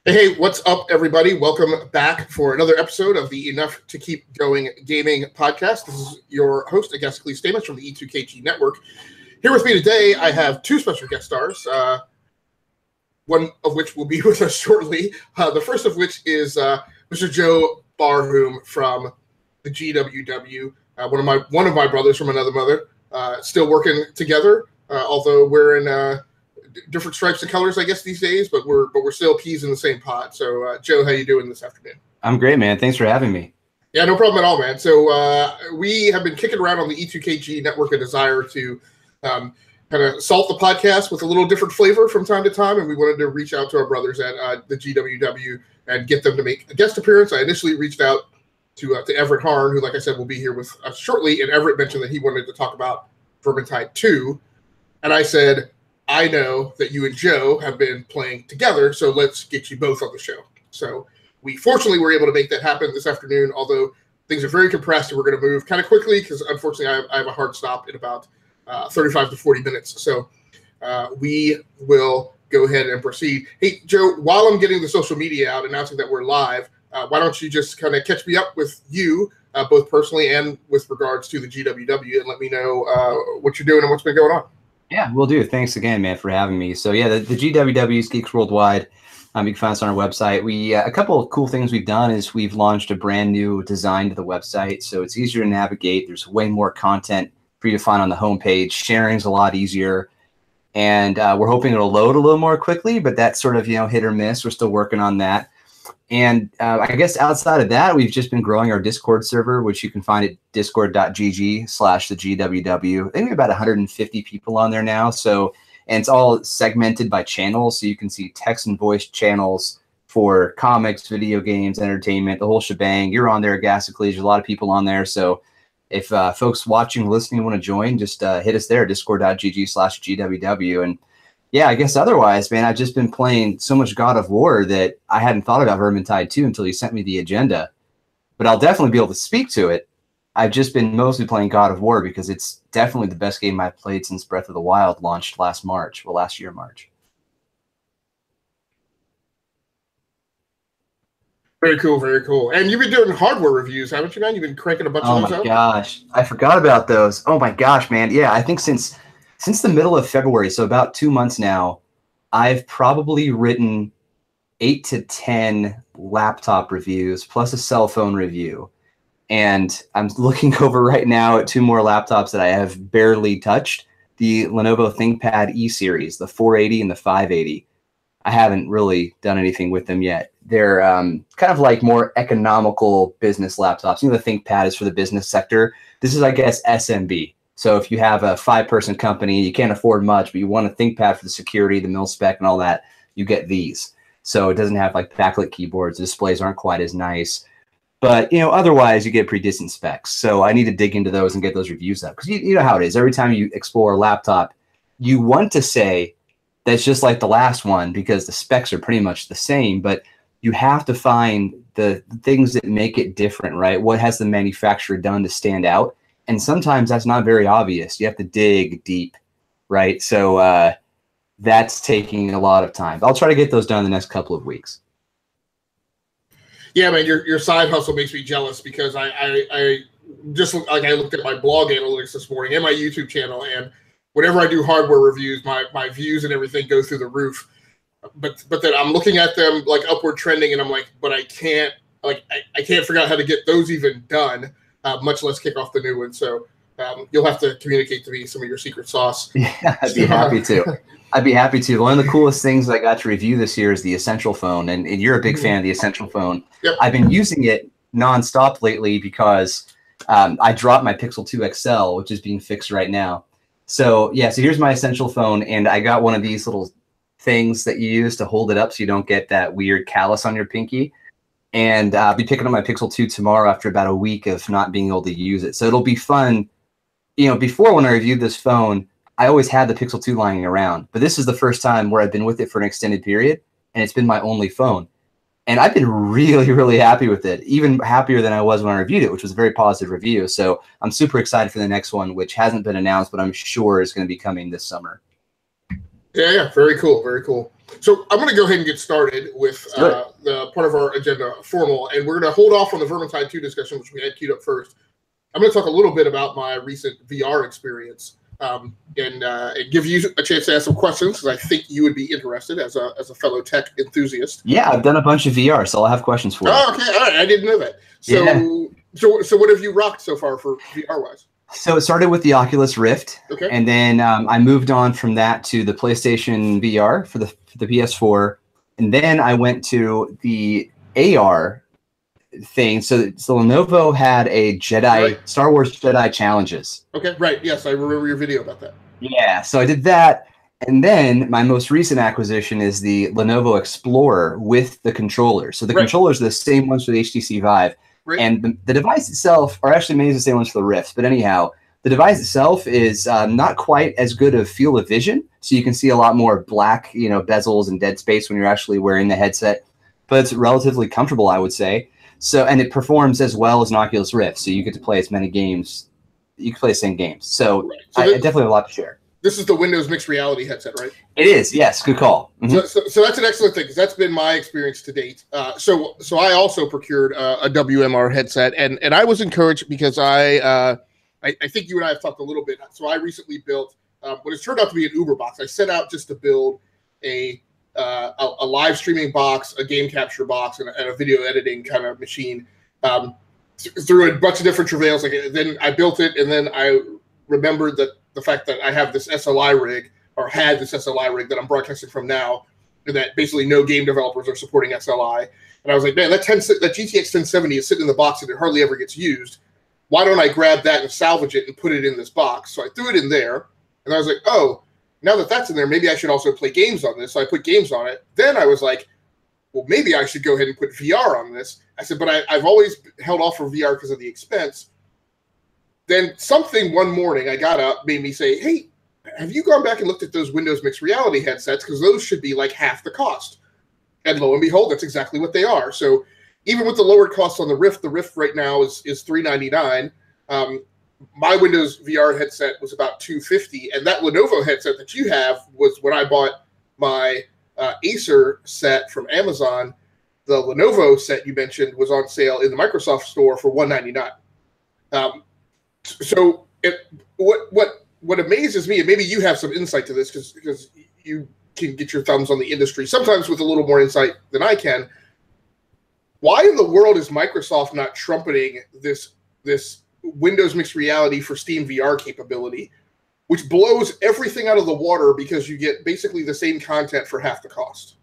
Hey, what's up, everybody? Welcome back for another episode of the Enough to Keep Going Gaming podcast. This is your host, Agasicles Stamus from the E2KG Network. Here with me today, I have two special guest stars, one of which will be with us shortly. The first of which is Mr. Joe Barhoum from the GWW, one of my brothers from another mother, still working together, although we're in different stripes and colors, I guess, these days, but we're still peas in the same pot. So, Joe, how you doing this afternoon? I'm great, man. Thanks for having me. Yeah, no problem at all, man. So we have been kicking around on the E2KG Network a desire to kind of salt the podcast with a little different flavor from time to time, and we wanted to reach out to our brothers at the GWW and get them to make a guest appearance. I initially reached out to Everett Harn, who, like I said, will be here with us shortly, and Everett mentioned that he wanted to talk about Vermintide 2, and I said, I know that you and Joe have been playing together, so let's get you both on the show. So we fortunately were able to make that happen this afternoon, although things are very compressed and we're going to move kind of quickly because unfortunately I have a hard stop in about 35 to 40 minutes. So we will go ahead and proceed. Hey, Joe, while I'm getting the social media out announcing that we're live, why don't you just kind of catch me up with you, both personally and with regards to the GWW, and let me know what you're doing and what's been going on. Yeah, we'll do. Thanks again, man, for having me. So yeah, the GWW is Geeks Worldwide. You can find us on our website. We a couple of cool things we've done is we've launched a brand new design to the website, so it's easier to navigate. There's way more content for you to find on the homepage. Sharing's a lot easier, and we're hoping it'll load a little more quickly, but that's sort of hit or miss. We're still working on that. And I guess outside of that, we've just been growing our Discord server, which you can find at discord.gg/thegww. I think we have about 150 people on there now. So, and it's all segmented by channels. So you can see text and voice channels for comics, video games, entertainment, the whole shebang. You're on there, Agasicles. There's a lot of people on there. So if folks watching, listening want to join, just hit us there, discord.gg/GWW. And yeah, I guess otherwise, man, I've just been playing so much God of War that I hadn't thought about Vermintide 2 until you sent me the agenda. But I'll definitely be able to speak to it. I've just been mostly playing God of War because it's definitely the best game I've played since Breath of the Wild launched last year, March. Very cool, very cool. And you've been doing hardware reviews, haven't you, man? You've been cranking a bunch of those out? Oh, my gosh. I forgot about those. Oh, my gosh, man. Yeah, I think since the middle of February, so about 2 months now, I've probably written 8 to 10 laptop reviews plus a cell phone review. And I'm looking over right now at 2 more laptops that I have barely touched. The Lenovo ThinkPad E-Series, the 480 and the 580. I haven't really done anything with them yet. They're kind of like more economical business laptops. The ThinkPad is for the business sector. This is, I guess, SMB. So if you have a 5-person company, you can't afford much, but you want a ThinkPad for the security, the mil spec, and all that, you get these. So it doesn't have like backlit keyboards. The displays aren't quite as nice. But, otherwise you get pretty decent specs. So I need to dig into those and get those reviews up. Because you know how it is. Every time you explore a laptop, you want to say that's just like the last one because the specs are pretty much the same. But you have to find the things that make it different, right? What has the manufacturer done to stand out? And sometimes that's not very obvious. You have to dig deep, right? So that's taking a lot of time. I'll try to get those done in the next couple of weeks. Yeah, man, your side hustle makes me jealous because I just like I looked at my blog analytics this morning and my YouTube channel, and whenever I do hardware reviews, my views and everything go through the roof. But then I'm looking at them like upward trending, and I'm like, but I can't figure out how to get those even done. Much less kick off the new one. So you'll have to communicate to me some of your secret sauce. Yeah, I'd be happy to. I'd be happy to. One of the coolest things I got to review this year is the Essential phone, and you're a big fan of the Essential phone. Yep. I've been using it nonstop lately because I dropped my Pixel 2 XL, which is being fixed right now. So yeah, so here's my Essential phone, and I got one of these little things that you use to hold it up so you don't get that weird callus on your pinky. And I'll be picking up my Pixel 2 tomorrow after about a week of not being able to use it. So it'll be fun. Before when I reviewed this phone, I always had the Pixel 2 lying around. But this is the first time where I've been with it for an extended period, and it's been my only phone. And I've been really, really happy with it, even happier than I was when I reviewed it, which was a very positive review. So I'm super excited for the next one, which hasn't been announced, but I'm sure is going to be coming this summer. Yeah, very cool, very cool. So I'm going to go ahead and get started with the part of our agenda, formal, and we're going to hold off on the Vermintide 2 discussion, which we had queued up first. I'm going to talk a little bit about my recent VR experience and give you a chance to ask some questions because I think you would be interested as a fellow tech enthusiast. Yeah, I've done a bunch of VR, so I'll have questions for you. Oh, okay. All right. I didn't know that. So, yeah. So what have you rocked so far for VR-wise? So it started with the Oculus Rift, and then I moved on from that to the PlayStation VR for the PS4, and then I went to the AR thing. So Lenovo had a Star Wars Jedi Challenges. Okay, right. Yes, I remember your video about that. Yeah, so I did that, and then my most recent acquisition is the Lenovo Explorer with the controllers. So the controllers are the same ones for the HTC Vive. Right. And the device itself, or actually maybe the same ones for the Rift, but anyhow, the device itself is not quite as good of field of vision, so you can see a lot more black, bezels and dead space when you're actually wearing the headset, but it's relatively comfortable, I would say. So, and it performs as well as an Oculus Rift, so you get to play as many games. You can play the same games. So, I definitely have a lot to share. This is the Windows mixed reality headset, right? It is, yes. Good call. Mm-hmm. So that's an excellent thing because that's been my experience to date. So I also procured a WMR headset, and I was encouraged because I think you and I have talked a little bit. So I recently built what has turned out to be an Uber box. I set out just to build a live streaming box, a game capture box, and a video editing kind of machine through a bunch of different travails. Then I built it, and then I remembered that the fact that I have this SLI rig, or had this SLI rig that I'm broadcasting from now, and that basically no game developers are supporting SLI. And I was like, man, that GTX 1070 is sitting in the box and it hardly ever gets used. Why don't I grab that and salvage it and put it in this box? So I threw it in there, and I was like, oh, now that that's in there, maybe I should also play games on this. So I put games on it. Then I was like, well, maybe I should go ahead and put VR on this. I said, but I've always held off for VR because of the expense. Then something one morning I got up made me say, hey, have you gone back and looked at those Windows mixed reality headsets? Because those should be like half the cost. And lo and behold, that's exactly what they are. So even with the lowered costs on the Rift right now is $399. My Windows VR headset was about $250, and that Lenovo headset that you have was when I bought my Acer set from Amazon. The Lenovo set you mentioned was on sale in the Microsoft store for $199. So what amazes me, and maybe you have some insight to this because you can get your thumbs on the industry sometimes with a little more insight than I can. Why in the world is Microsoft not trumpeting this Windows mixed reality for Steam VR capability, which blows everything out of the water because you get basically the same content for half the cost?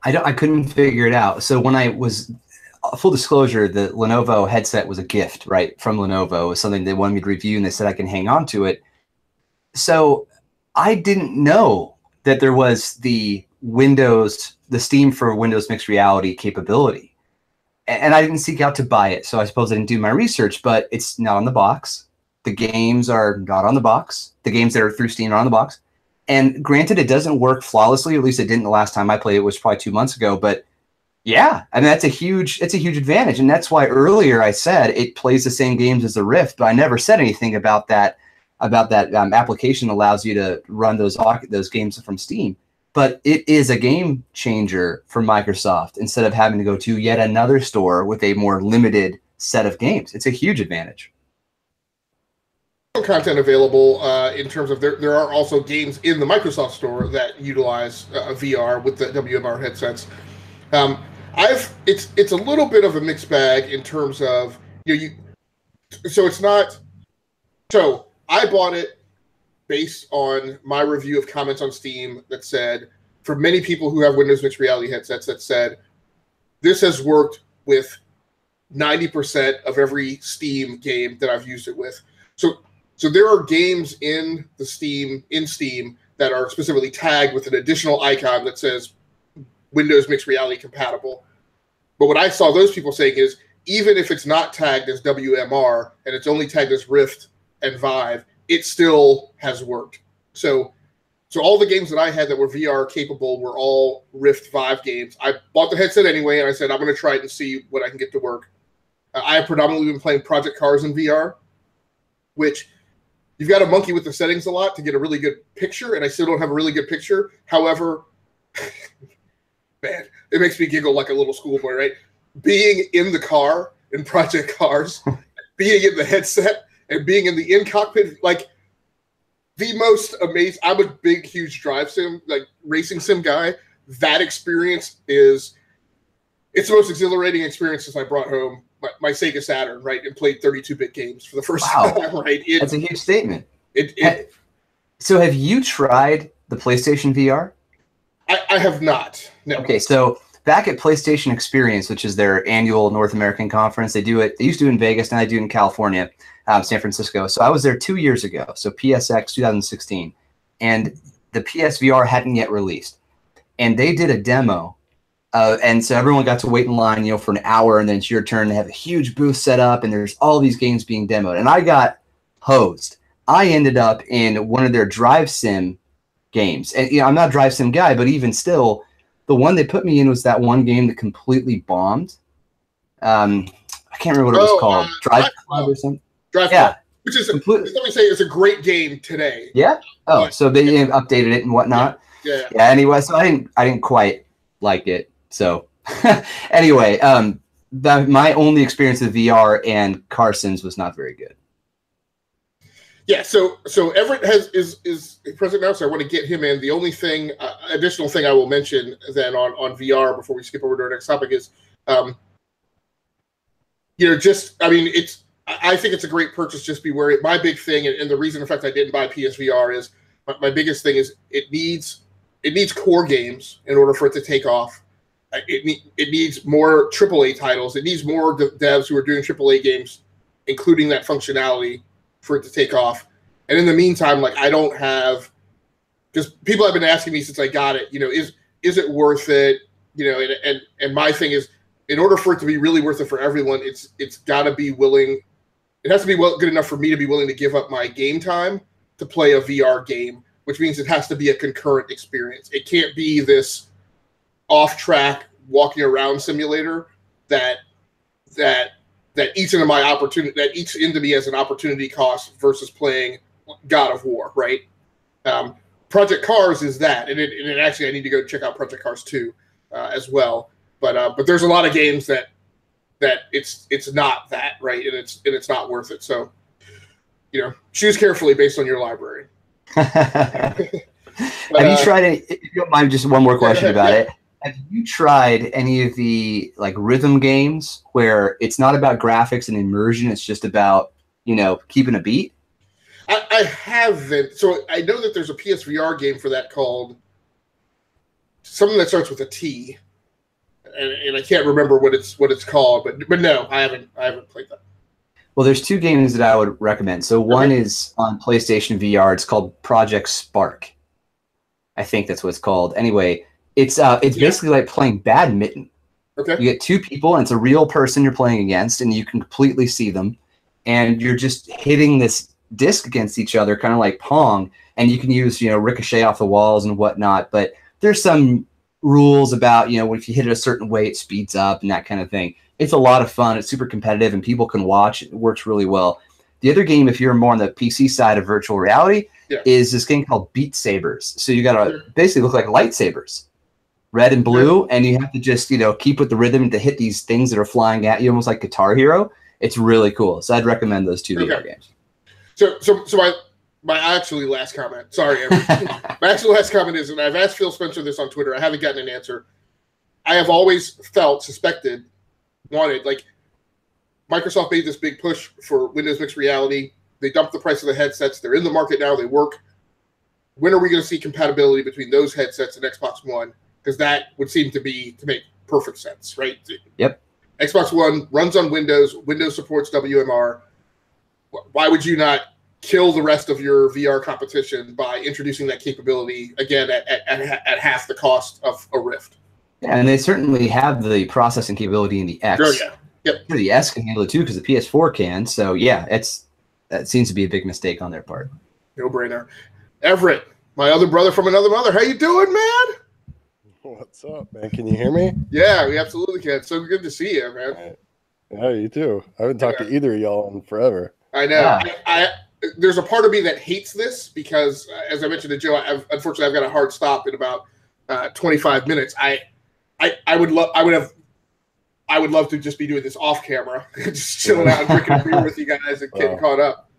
I couldn't figure it out. So when I was full disclosure, the Lenovo headset was a gift, right, from Lenovo. It was something they wanted me to review, and they said I can hang on to it. So I didn't know that there was the Steam for Windows mixed reality capability. And I didn't seek out to buy it, so I suppose I didn't do my research, but it's not on the box. The games are not on the box. The games that are through Steam are on the box. And granted, it doesn't work flawlessly, at least it didn't the last time I played it, was probably 2 months ago, but yeah, I mean, it's a huge advantage. And that's why earlier I said it plays the same games as the Rift, but I never said anything about that application allows you to run those games from Steam. But it is a game changer for Microsoft instead of having to go to yet another store with a more limited set of games. It's a huge advantage. Content available in terms of there are also games in the Microsoft store that utilize VR with the WMR headsets. It's a little bit of a mixed bag in terms of so I bought it based on my review of comments on Steam that said, for many people who have Windows mixed reality headsets, that said this has worked with 90% of every Steam game that I've used it with. So there are games in Steam that are specifically tagged with an additional icon that says Windows mixed reality compatible. But what I saw those people saying is, even if it's not tagged as WMR and it's only tagged as Rift and Vive, it still has worked. So all the games that I had that were VR capable were all Rift Vive games. I bought the headset anyway, and I said, I'm going to try it and see what I can get to work. I have predominantly been playing Project Cars in VR, which you've got to monkey with the settings a lot to get a really good picture, and I still don't have a really good picture. However, man, it makes me giggle like a little schoolboy, right? Being in the car in Project Cars, being in the headset, and being in the in-cockpit, like the most amazing. I'm a big, huge drive sim, like racing sim guy. That experience it's the most exhilarating experience since I brought home my Sega Saturn, right, and played 32-bit games for the first time, right? That's a huge statement. So have you tried the PlayStation VR? I have not. No. Okay, so back at PlayStation Experience, which is their annual North American conference, they do it. They used to do it in Vegas, and I do it in California, San Francisco. So I was there 2 years ago, so PSX 2016, and the PSVR hadn't yet released, and they did a demo, and so everyone got to wait in line, for an hour, and then it's your turn. They have a huge booth set up, and there's all these games being demoed, and I got hosed. I ended up in one of their drive sim games, and I'm not a drive sim guy, but even still, the one they put me in was that one game that completely bombed. I can't remember what it was called. Drive Club or something. Drive Club, which is let me say, it's a great game today. Yeah. Oh, so they updated it and whatnot. Yeah. Anyway, so I didn't quite like it. So anyway, my only experience with VR and car sims was not very good. Yeah, so Everett is present now, so I want to get him in. The only thing, additional thing I will mention then on VR before we skip over to our next topic is, I think it's a great purchase. Just be wary. My big thing, and the reason, in fact, I didn't buy PSVR is my biggest thing is it needs core games in order for it to take off. It needs more AAA titles. It needs more devs who are doing AAA games, including that functionality, for it to take off. And in the meantime, like, I don't have, because people have been asking me since I got it, is it worth it? And my thing is, in order for it to be really worth it for everyone, it's got to be willing. It has to be good enough for me to be willing to give up my game time to play a VR game, which means it has to be a concurrent experience. It can't be this off-track walking around simulator that eats into my opportunity, that eats into me as an opportunity cost versus playing God of War, right? Project Cars is that, and it actually, I need to go check out Project Cars 2 as well. But there's a lot of games that it's not that, right, and it's not worth it. So, choose carefully based on your library. Have you tried any? If you don't mind, just one more question about it. Have you tried any of the rhythm games where it's not about graphics and immersion? It's just about keeping a beat. I haven't. So I know that there's a PSVR game for that called something that starts with a T, and I can't remember what it's called. But no, I haven't played that. Well, there's two games that I would recommend. So one is on PlayStation VR. It's called Project Spark. I think that's what it's called. Anyway, it's basically like playing badminton. Okay. You get two people, and it's a real person you're playing against, and you can completely see them, and you're just hitting this disc against each other, kind of like Pong, and you can use ricochet off the walls and whatnot. But there's some rules about if you hit it a certain way, it speeds up and that kind of thing. It's a lot of fun. It's super competitive, and people can watch. It works really well. The other game, if you're more on the PC side of virtual reality, is this game called Beat Sabers. So you got to basically look like lightsabers, red and blue, and you have to just keep with the rhythm to hit these things that are flying at you, almost like Guitar Hero. It's really cool. So I'd recommend those two VR games. So my actually last comment. Sorry, my actual last comment is, and I've asked Phil Spencer this on Twitter. I haven't gotten an answer. I have always suspected, like Microsoft made this big push for Windows Mixed Reality. They dumped the price of the headsets. They're in the market now. They work. When are we going to see compatibility between those headsets and Xbox One? Because that would seem to make perfect sense, right? Yep. Xbox One runs on Windows. Windows supports WMR. Why would you not kill the rest of your VR competition by introducing that capability again at half the cost of a Rift? Yeah, and they certainly have the processing capability in the X. Oh, yeah. Yep. The S can handle it too because the PS4 can. So yeah, that seems to be a big mistake on their part. No brainer. Everett, my other brother from another mother. How you doing, man? What's up, man? Can you hear me? Yeah, we absolutely can. So good to see you, man. Yeah, you too. I haven't talked to either of y'all in forever. I know. Yeah. there's a part of me that hates this because, as I mentioned to Joe, unfortunately I've got a hard stop in about 25 minutes. I would love to just be doing this off camera, just chilling out and drinking a beer with you guys and getting caught up.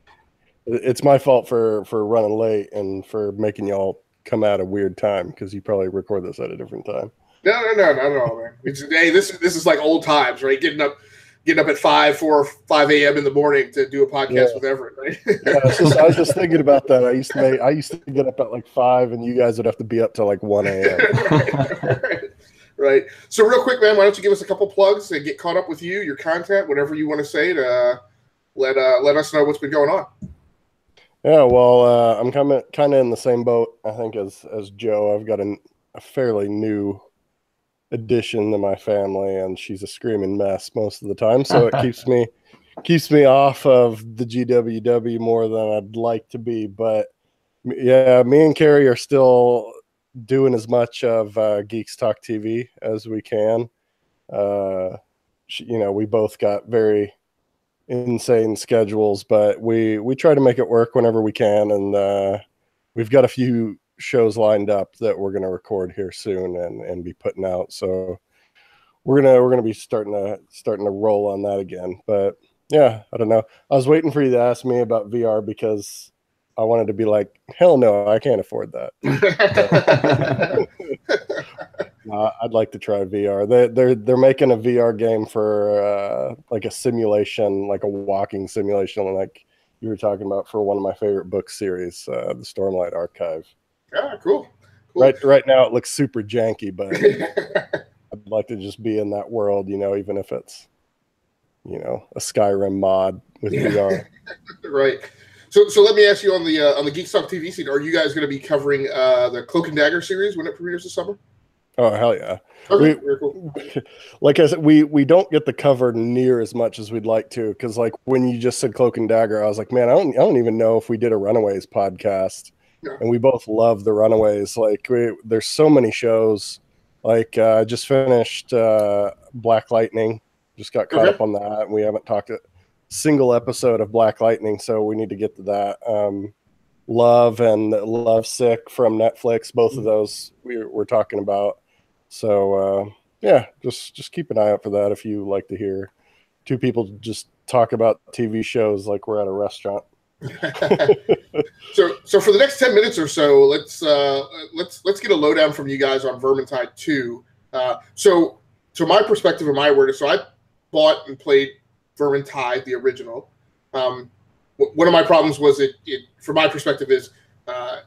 It's my fault for running late and for making y'all come at a weird time because you probably record this at a different time. No, not at all, man. Hey, this is like old times, right? Getting up at 5 a.m. in the morning to do a podcast with Everett, right? Yeah, I was just thinking about that. I used to get up at like 5, and you guys would have to be up till like 1 a.m. Right. So real quick, man, why don't you give us a couple plugs and get caught up with your content, whatever you want to say to let us know what's been going on. Yeah, well, I'm kind of in the same boat, I think, as Joe. I've got a fairly new addition to my family, and she's a screaming mess most of the time, so it keeps me off of the GWW more than I'd like to be. But yeah, me and Carrie are still doing as much of Geeks Talk TV as we can. We both got very insane schedules, but we try to make it work whenever we can, and we've got a few shows lined up that we're going to record here soon and be putting out. So we're gonna be starting to roll on that again. But yeah, I don't know. I was waiting for you to ask me about VR because I wanted to be like, hell no, I can't afford that. I'd like to try VR. They're making a VR game for like a simulation, like a walking simulation, like you were talking about for one of my favorite book series, the Stormlight Archive. Ah, cool. Right now it looks super janky, but I'd like to just be in that world, even if it's, a Skyrim mod with VR. Right. So let me ask you on the Geek Talk TV scene, are you guys going to be covering the Cloak and Dagger series when it premieres this summer? Oh, hell yeah. Okay, very cool. Like I said, we don't get the cover near as much as we'd like to, because like when you just said Cloak and Dagger, I was like, man, I don't even know if we did a Runaways podcast. Yeah. And we both love the Runaways. Like there's so many shows. Like I just finished Black Lightning. Just got caught up on that. And we haven't talked a single episode of Black Lightning, so we need to get to that. Love and Love Sick from Netflix. Both of those we're talking about. So yeah, just keep an eye out for that if you like to hear two people just talk about TV shows like we're at a restaurant. So for the next 10 minutes or so, let's get a lowdown from you guys on Vermintide 2. So my perspective and my awareness, so I bought and played Vermintide, the original. One of my problems was it from my perspective is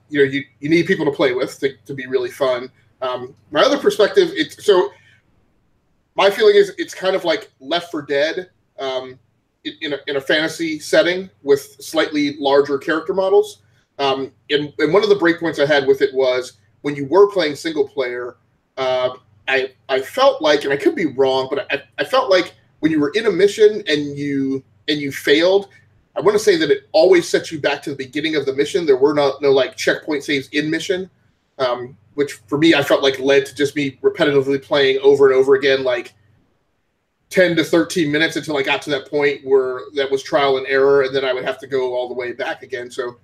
you need people to play with to be really fun. My other perspective, my feeling is it's kind of like Left 4 Dead in a fantasy setting with slightly larger character models. And one of the breakpoints I had with it was when you were playing single player, I felt like, and I could be wrong, but I felt like when you were in a mission and you failed, I want to say that it always sets you back to the beginning of the mission. There were no like checkpoint saves in mission, which for me I felt like led to just me repetitively playing over and over again, like 10 to 13 minutes until I got to that point where that was trial and error, and then I would have to go all the way back again. So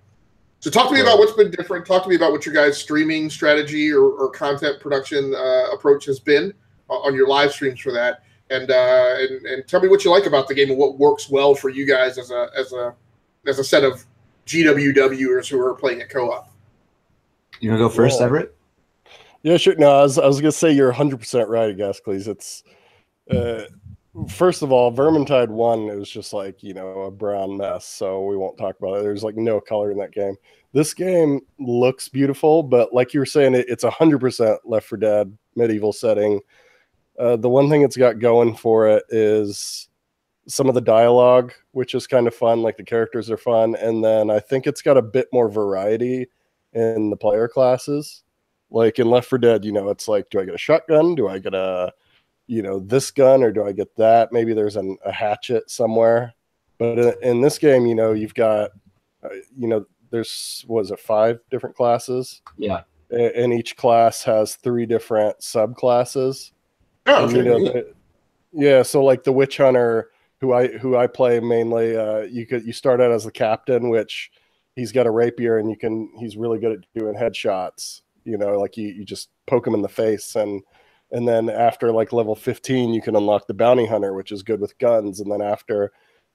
talk to me about what's been different. Talk to me about what your guys' streaming strategy or content production approach has been on your live streams for that, and tell me what you like about the game and what works well for you guys as a set of GWWers who are playing it co-op. You want to go first, Everett? Yeah, sure. No, I was gonna say you're 100% right, Gascles. It's first of all, Vermintide 1, it was just like, a brown mess, so we won't talk about it. There's like no color in that game. This game looks beautiful, but like you were saying, it's 100% Left 4 Dead medieval setting. The one thing it's got going for it is some of the dialogue, which is kind of fun. Like the characters are fun. And then I think it's got a bit more variety in the player classes. Like in Left 4 Dead, it's like, do I get a shotgun? Do I get a this gun, or do I get that? Maybe there's a hatchet somewhere. But in this game, you've got, there's, 5 different classes? Yeah. And each class has 3 different subclasses. Oh, okay. Yeah. So like the Witch Hunter, who I play mainly, you start out as the captain, which he's got a rapier and he's really good at doing headshots. You know, like you just poke him in the face, and then after like level 15, you can unlock the bounty hunter, which is good with guns. And then after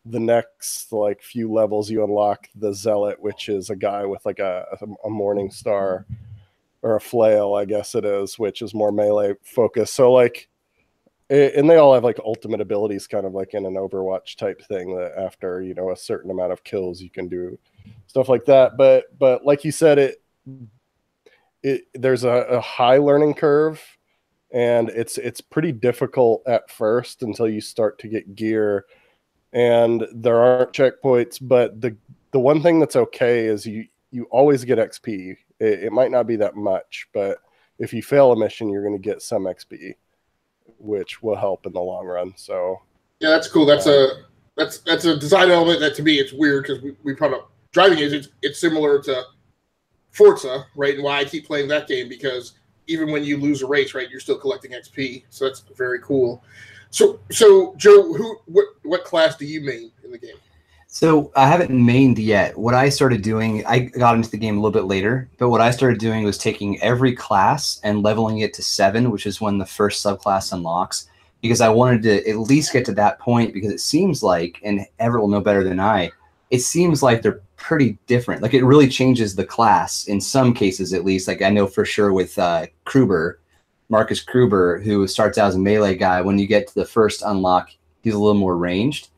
the next like few levels, you unlock the zealot, which is a guy with like a morning star or a flail, I guess it is, which is more melee focused. So like, and they all have like ultimate abilities, kind of like in an Overwatch type thing, that after, you know, a certain amount of kills, you can do stuff like that. But like you said, there's a high learning curve, and it's pretty difficult at first until you start to get gear, and there aren't checkpoints. But the one thing that's okay is you always get XP. It might not be that much, but if you fail a mission, you're going to get some XP, which will help in the long run. So yeah, that's cool. That's a design element that to me it's weird, because we brought up driving is it's similar to Forza, right? And why I keep playing that game, because even when you lose a race, right, you're still collecting XP. So that's very cool. So Joe, what class do you main in the game? So I haven't mained yet. What I started doing, I got into the game a little bit later, but what I started doing was taking every class and leveling it to 7, which is when the first subclass unlocks, because I wanted to at least get to that point, because it seems like, and Everett will know better than I, it seems like they're pretty different. Like, it really changes the class in some cases, at least. Like, I know for sure with Marcus Kruber, who starts out as a melee guy, when you get to the first unlock, he's a little more ranged.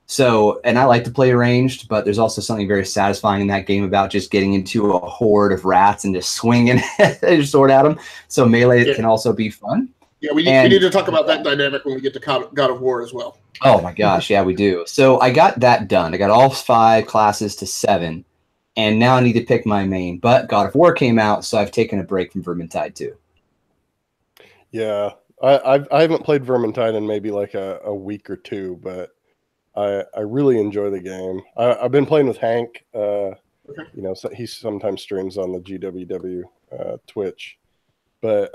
So, and I like to play ranged, but there's also something very satisfying in that game about just getting into a horde of rats and just swinging your sword at them. So melee can also be fun. Yeah, we need to talk about that dynamic when we get to God of War as well. Oh my gosh, yeah, we do. So I got that done. I got all 5 classes to 7, and now I need to pick my main. But God of War came out, so I've taken a break from Vermintide too. Yeah, I haven't played Vermintide in maybe like a week or two, but I really enjoy the game. I've been playing with Hank. You know, so he sometimes streams on the GWW Twitch, but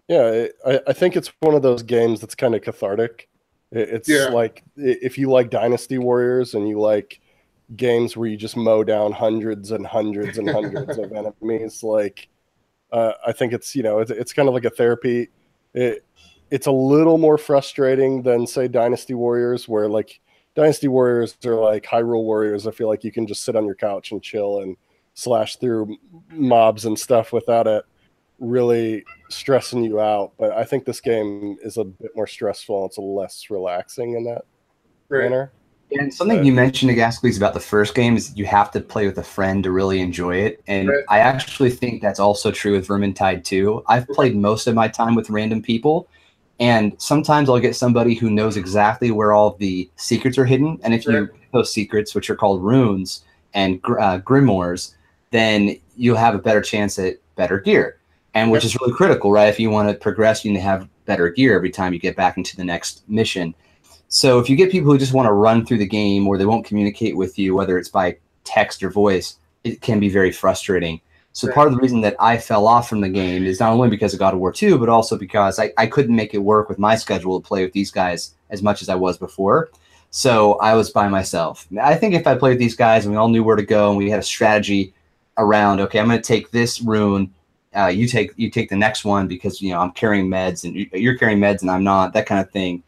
yeah, I think it's one of those games that's kind of cathartic. It's like, if you like Dynasty Warriors and you like games where you just mow down hundreds and hundreds and hundreds of enemies, like I think it's, you know, it's kind of like a therapy. It's a little more frustrating than, say, Dynasty Warriors, where like Dynasty Warriors are like Hyrule Warriors. I feel like you can just sit on your couch and chill and slash through mobs and stuff without it really stressing you out. But I think this game is a bit more stressful. It's a less relaxing in that manner. And something you mentioned, Agaskles, about the first game is you have to play with a friend to really enjoy it. And I actually think that's also true with Vermintide 2. I've played most of my time with random people, and sometimes I'll get somebody who knows exactly where all the secrets are hidden. And if you get those secrets, which are called runes and grimoires, then you'll have a better chance at better gear. And which is really critical, right? If you want to progress, you need to have better gear every time you get back into the next mission. So if you get people who just want to run through the game, or they won't communicate with you, whether it's by text or voice, it can be very frustrating. So part of the reason that I fell off from the game is not only because of God of War 2, but also because I couldn't make it work with my schedule to play with these guys as much as I was before. So I was by myself. I think if I played with these guys and we all knew where to go and we had a strategy around, okay, I'm going to take this rune, you take the next one because, you know, I'm carrying meds and you're carrying meds and I'm not, that kind of thing,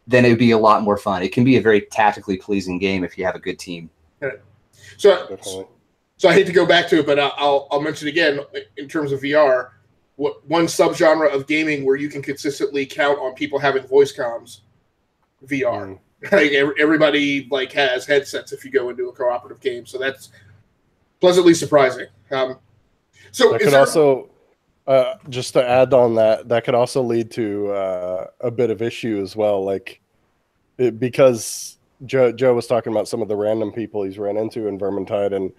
then it would be a lot more fun. It can be a very tactically pleasing game if you have a good team. So I hate to go back to it, but I'll mention again, in terms of VR, one subgenre of gaming where you can consistently count on people having voice comms, VR. Like everybody like has headsets if you go into a cooperative game, so that's pleasantly surprising. So that could also, just to add on that could also lead to a bit of issue as well, like because Joe was talking about some of the random people he's ran into in Vermintide, and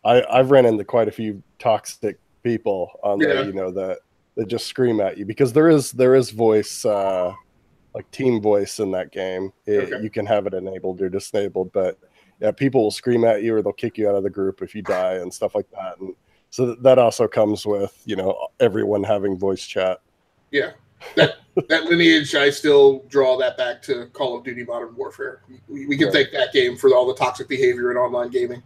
I've ran into quite a few toxic people on there, you know, that just scream at you, because there is voice, like team voice in that game. You can have it enabled or disabled, but yeah, people will scream at you or they'll kick you out of the group if you die and stuff like that. And so that also comes with, you know, everyone having voice chat. Yeah. that lineage, I still draw that back to Call of Duty Modern Warfare. We can thank that game for all the toxic behavior in online gaming.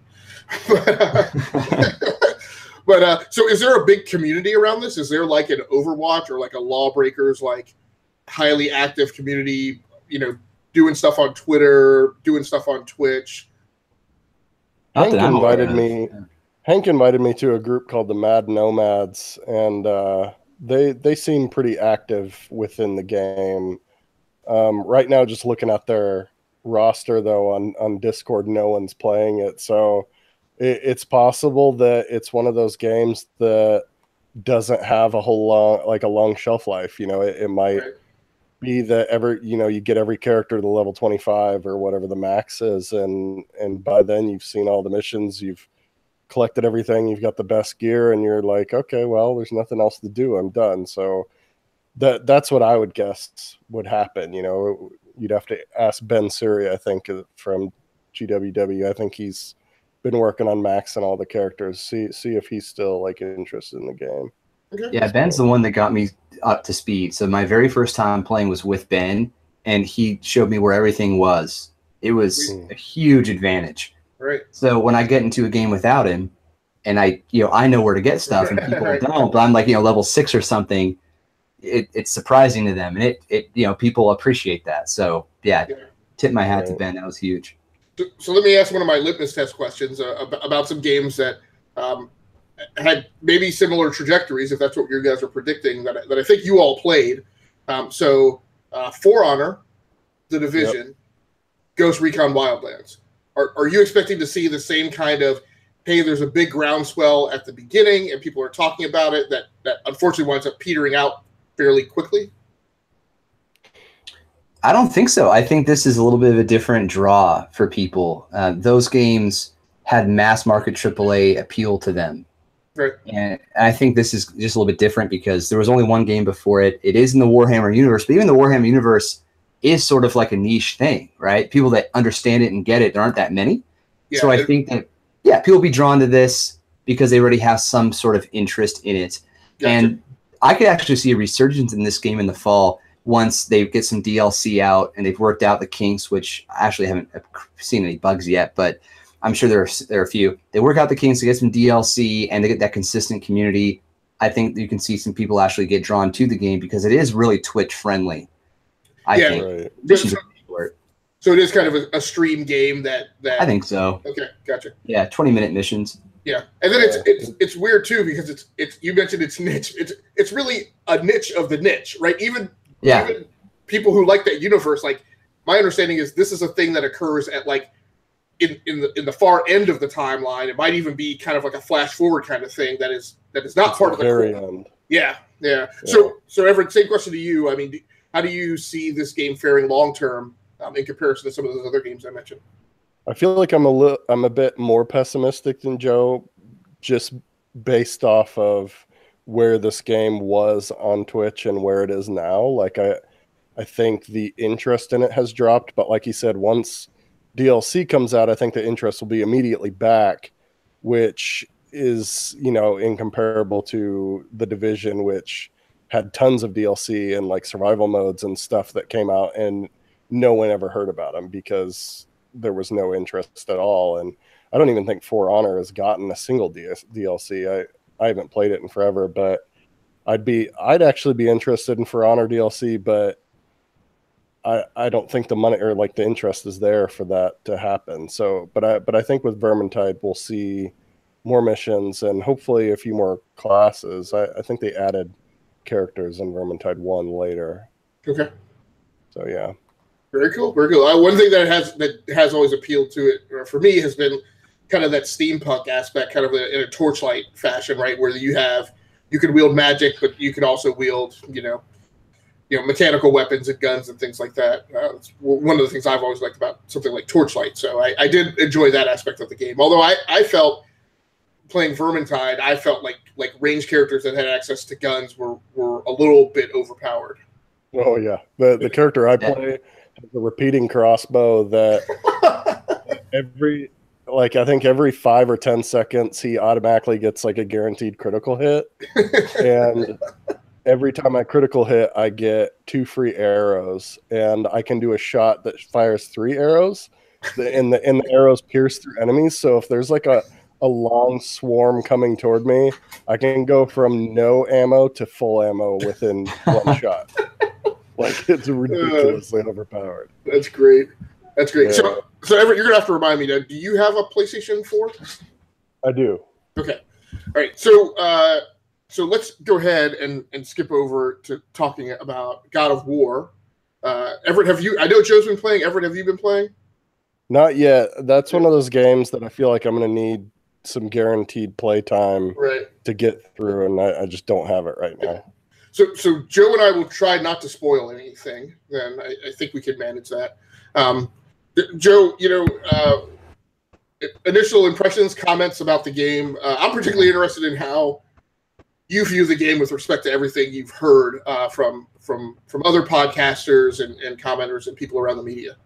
So is there a big community around this? Is there like an Overwatch or like a Lawbreakers, like highly active community, doing stuff on Twitter, doing stuff on Twitch? Hank invited me to a group called the Mad Nomads, and they seem pretty active within the game. Right now, just looking at their roster, though, on Discord, no one's playing it. So it's possible that it's one of those games that doesn't have a long shelf life. It might be that you get every character to level 25 or whatever the max is, and by then you've seen all the missions, you've collected everything, you've got the best gear, and you're like, okay, well, there's nothing else to do, I'm done. So that's what I would guess would happen. You'd have to ask Ben Suri, I think, from GWW. I think he's been working on maxing all the characters. See if he's still like interested in the game. Yeah, Ben's the one that got me up to speed. So my very first time playing was with Ben, and he showed me where everything was. It was a huge advantage. Right. So when I get into a game without him, and I know where to get stuff, and people don't, but I'm like level 6 or something. It's surprising to them, and it people appreciate that. So tip my hat to Ben. That was huge. So let me ask one of my litmus test questions about some games that had maybe similar trajectories, if that's what you guys are predicting, that I think you all played. For Honor, The Division, Ghost Recon Wildlands. Are you expecting to see the same kind of, hey, there's a big groundswell at the beginning and people are talking about it that unfortunately winds up petering out fairly quickly? I don't think so. I think this is a little bit of a different draw for people. Those games had mass market AAA appeal to them. Right. And I think this is just a little bit different because there was only one game before it. It is in the Warhammer universe, but even the Warhammer universe is sort of like a niche thing, right? People that understand it and get it, there aren't that many. Yeah, so I think that, people will be drawn to this because they already have some sort of interest in it. Gotcha. And I could actually see a resurgence in this game in the fall once they get some DLC out and they've worked out the kinks, which I actually haven't seen any bugs yet, but I'm sure there are a few. They work out the kinks, they get some DLC, and they get that consistent community. I think you can see some people actually get drawn to the game because it is really Twitch friendly. I think. Right. So it is kind of a stream game that I think so. Okay, gotcha. Yeah, 20-minute missions. Yeah, and then it's weird too because it's you mentioned it's niche. It's really a niche of the niche, right? Even people who like that universe, like my understanding is this is a thing that occurs at like in the far end of the timeline. It might even be kind of like a flash forward kind of thing that is not part of the very end. Yeah. So Everett, same question to you. I mean, how do you see this game faring long term in comparison to some of those other games I mentioned? I feel like I'm a bit more pessimistic than Joe, just based off of where this game was on Twitch and where it is now. Like I think the interest in it has dropped, but like you said, once DLC comes out, I think the interest will be immediately back, which is, incomparable to The Division, which had tons of DLC and like survival modes and stuff that came out and no one ever heard about them because there was no interest at all. And I don't even think For Honor has gotten a single DLC. I haven't played it in forever, but I'd actually be interested in For Honor DLC, but I don't think the money or like the interest is there for that to happen. So, but I think with Vermintide we'll see more missions and hopefully a few more classes. I think they added characters in Vermintide 1 later. Okay. So yeah. Very cool. Very cool. One thing that has always appealed to it for me has been kind of that steampunk aspect, kind of in a Torchlight fashion, right? Where you can wield magic, but you can also wield, mechanical weapons and guns and things like that. It's one of the things I've always liked about something like Torchlight. So I did enjoy that aspect of the game. Although I felt playing Vermintide, I felt like ranged characters that had access to guns were a little bit overpowered. Oh yeah, the character I play has a repeating crossbow that I think every 5 or 10 seconds he automatically gets like a guaranteed critical hit, every time I critical hit, I get 2 free arrows, and I can do a shot that fires 3 arrows, and the arrows pierce through enemies. So if there's like a long swarm coming toward me, I can go from no ammo to full ammo within 1 shot. Like, it's ridiculously overpowered. That's great. That's great. Yeah. So Everett, you're gonna have to remind me. Do you have a PlayStation 4? I do. Okay. All right. So let's go ahead and skip over to talking about God of War. Everett, have you? I know Joe's been playing. Everett, have you been playing? Not yet. That's one of those games that I feel like I'm going to need some guaranteed play time to get through, and I just don't have it right now. So Joe and I will try not to spoil anything. Then I think we can manage that. Joe, initial impressions, comments about the game. I'm particularly interested in how you view the game with respect to everything you've heard from other podcasters and commenters and people around the media.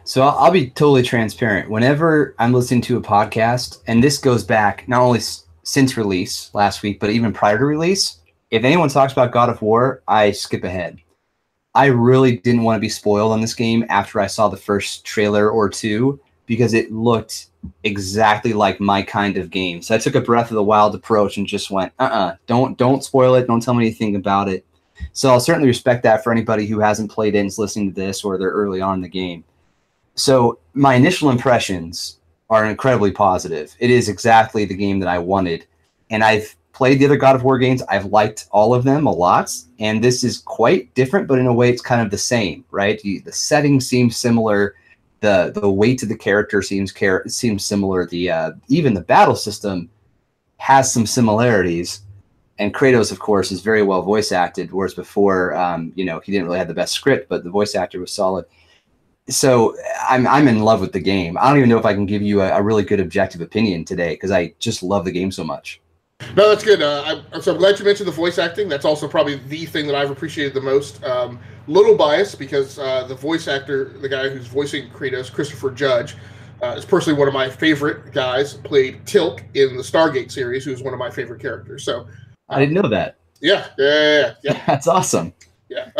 So I'll be totally transparent. Whenever I'm listening to a podcast, and this goes back not only since release last week, but even prior to release, if anyone talks about God of War, I skip ahead. I really didn't want to be spoiled on this game after I saw the first trailer or two, because it looked exactly like my kind of game. So I took a Breath of the Wild approach and just went, don't spoil it. Don't tell me anything about it. So I'll certainly respect that for anybody who hasn't played it and is listening to this, or they're early on in the game. So my initial impressions are incredibly positive. It is exactly the game that I wanted. And I've played the other God of War games. I've liked all of them a lot. And this is quite different, but in a way it's kind of the same, right? The setting seems similar. The weight of the character seems similar. Even the battle system has some similarities. And Kratos, of course, is very well voice acted, whereas before, he didn't really have the best script, but the voice actor was solid. So I'm in love with the game. I don't even know if I can give you a really good objective opinion today, because I just love the game so much. No, that's good. I'm glad you mentioned the voice acting. That's also probably the thing that I've appreciated the most. Little biased, because the voice actor, the guy who's voicing Kratos, Christopher Judge, is personally one of my favorite guys. Played Tilk in the Stargate series, who's one of my favorite characters. So I didn't know that. Yeah. That's awesome. Yeah,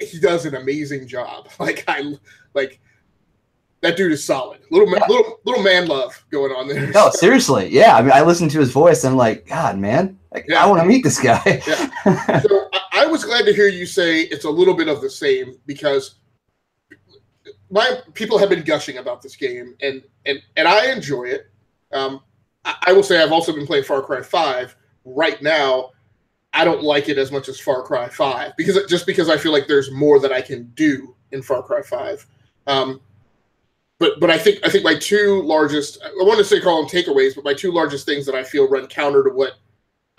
he does an amazing job. That dude is solid. Little man love going on there. No, seriously. Yeah, I listened to his voice and I'm like, God, man, I want to meet this guy. Yeah. So I was glad to hear you say it's a little bit of the same, because my people have been gushing about this game, and I enjoy it. I will say I've also been playing Far Cry 5 right now. I don't like it as much as Far Cry 5 because I feel like there's more that I can do in Far Cry 5. But I think my two largest, I want to say call them takeaways, but my two largest things that I feel run counter to what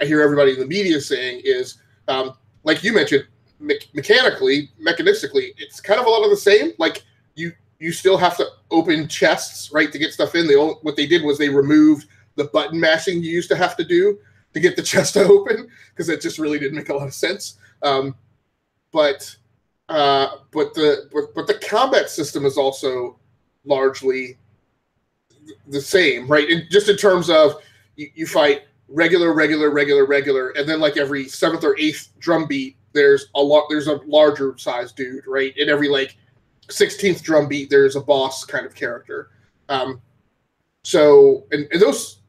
I hear everybody in the media saying is, like you mentioned, mechanistically, it's kind of a lot of the same. Like you still have to open chests, right, to get stuff in. What they did was they removed the button mashing you used to have to do to get the chest to open, because it just really didn't make a lot of sense. But the combat system is also largely the same, right? Just in terms of you fight regular, and then like every 7th or 8th drum beat, there's a larger size dude, right? In every like 16th drum beat, there's a boss kind of character. So those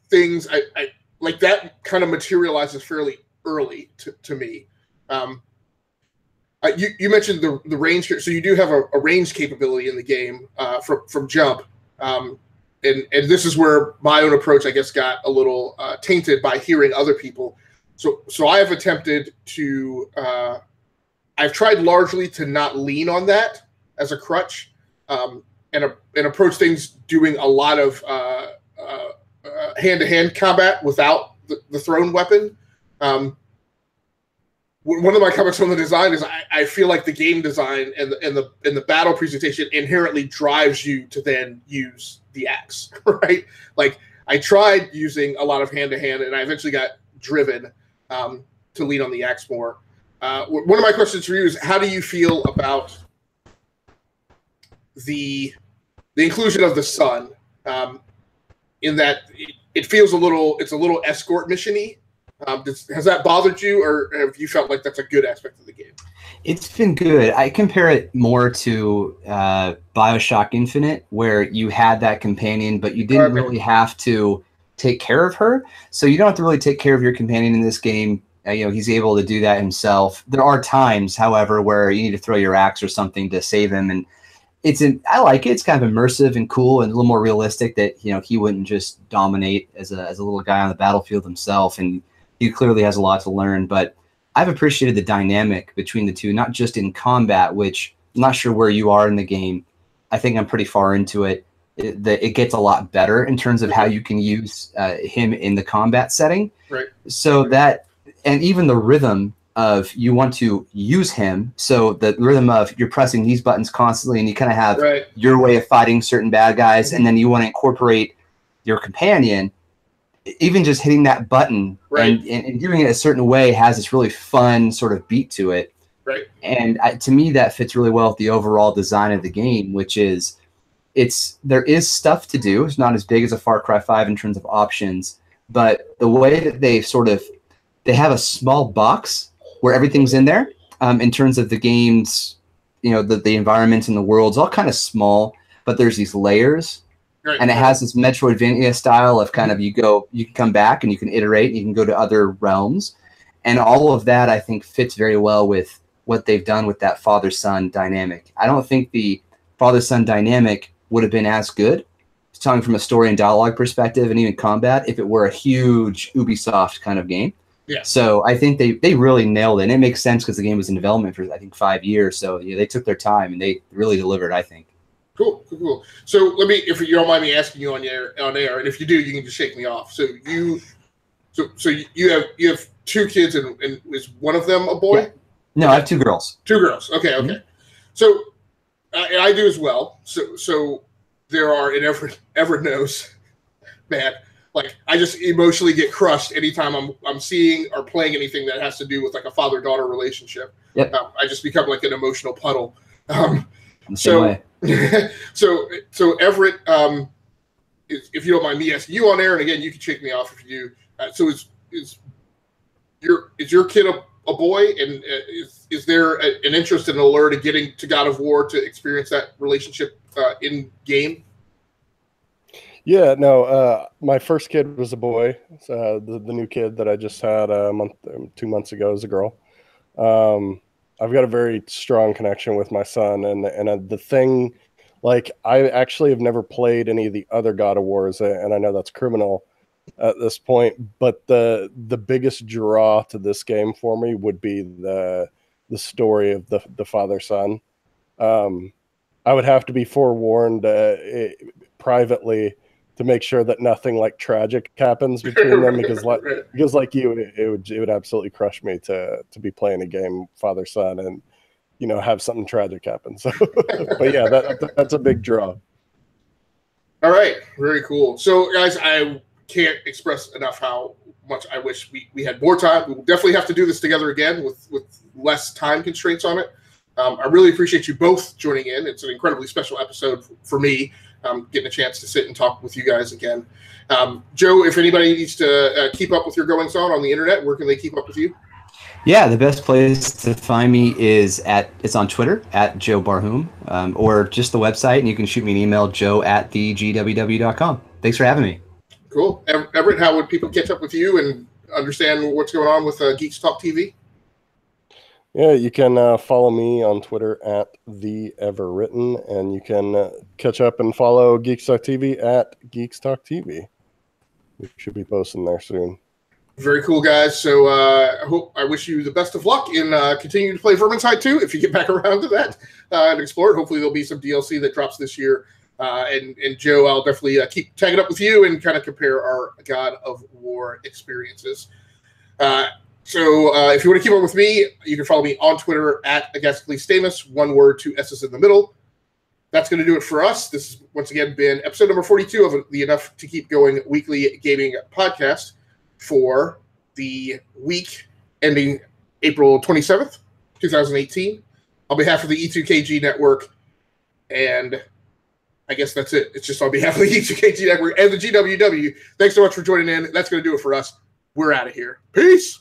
things, I like that kind of materializes fairly early to me. You mentioned the range here, so you do have a range capability in the game from jump, and this is where my own approach, I guess, got a little tainted by hearing other people. So I have attempted to, I've tried largely to not lean on that as a crutch, and approach things doing a lot of hand-to-hand combat without the thrown weapon. One of my comments on the design is I feel like the game design and the battle presentation inherently drives you to then use the axe, right? Like I tried using a lot of hand-to-hand, and I eventually got driven to lean on the axe more. One of my questions for you is, how do you feel about the inclusion of the sun, in that it feels it's a little escort mission-y, Has that bothered you, or have you felt like that's a good aspect of the game? It's been good. I compare it more to BioShock Infinite, where you had that companion, but you didn't really have to take care of her. So you don't have to really take care of your companion in this game. He's able to do that himself. There are times, however, where you need to throw your axe or something to save him, and I like it. It's kind of immersive and cool and a little more realistic that he wouldn't just dominate as a little guy on the battlefield himself, and he clearly has a lot to learn. But I've appreciated the dynamic between the two, not just in combat, which I'm not sure where you are in the game. I think I'm pretty far into it. It gets a lot better in terms of how you can use him in the combat setting. Right. So that, and even the rhythm of you want to use him. So the rhythm of you're pressing these buttons constantly, and you kind of have your way of fighting certain bad guys, and then you want to incorporate your companion. Even just hitting that button and doing it a certain way has this really fun sort of beat to it. Right. And to me, that fits really well with the overall design of the game, which is there is stuff to do. It's not as big as a Far Cry 5 in terms of options, but the way that they have a small box where everything's in there in terms of the game's, the environments and the world's all kind of small, but there's these layers. Right. And it has this Metroidvania style of kind of you can come back and you can iterate and you can go to other realms. And all of that, I think, fits very well with what they've done with that father-son dynamic. I don't think the father-son dynamic would have been as good, talking from a story and dialogue perspective and even combat, if it were a huge Ubisoft kind of game. Yeah. So I think they really nailed it. And it makes sense because the game was in development for, I think, 5 years. So they took their time and they really delivered, I think. Cool. So let me, if you don't mind me asking you on air, and if you do, you can just shake me off. So you have two kids, and is one of them a boy? Yeah. No, I have two girls. Two girls. Okay. Mm-hmm. So I do as well. So there are, and Everett knows, man. Like, I just emotionally get crushed anytime I'm seeing or playing anything that has to do with like a father-daughter relationship. Yep. I just become like an emotional puddle. Same way. So Everett, if you don't mind me asking you on air, and again, you can shake me off if you do. So is your kid a boy, and is there an interest in allure to getting to God of War to experience that relationship in game? Yeah, no. My first kid was a boy. The new kid that I just had 2 months ago is a girl. I've got a very strong connection with my son, and the thing, like, I actually have never played any of the other God of Wars, and I know that's criminal at this point, but the biggest draw to this game for me would be the story of the father-son. I would have to be forewarned privately to make sure that nothing like tragic happens between them, because like you, it would absolutely crush me to be playing a game father-son and have something tragic happen. So, but yeah, that's a big draw. All right, very cool. So, guys, I can't express enough how much I wish we had more time. We will definitely have to do this together again with less time constraints on it. I really appreciate you both joining in. It's an incredibly special episode for me. Getting a chance to sit and talk with you guys again. Joe, if anybody needs to keep up with your goings on the internet, where can they keep up with you? Yeah, the best place to find me is it's on Twitter at Joe Barhoum, or just the website, and you can shoot me an email, joe@thegww.com. Thanks for having me. Cool. Everett, how would people catch up with you and understand what's going on with Geeks Talk TV? Yeah, you can follow me on Twitter at @TheEverWritten, and you can catch up and follow Geeks Talk TV at Geeks Talk TV. We should be posting there soon. Very cool, guys. So I wish you the best of luck in continuing to play Vermintide 2 if you get back around to that and explore it. Hopefully there'll be some DLC that drops this year. And Joe, I'll definitely keep tagging up with you and kind of compare our God of War experiences. So if you want to keep up with me, you can follow me on Twitter at AgasicallyStamus, one word, 2 S's in the middle. That's going to do it for us. This has once again been episode number 42 of the Enough to Keep Going weekly gaming podcast for the week ending April 27th, 2018. On behalf of the E2KG network, and I guess that's it. It's just on behalf of the E2KG network and the GWW. Thanks so much for joining in. That's going to do it for us. we're out of here. Peace.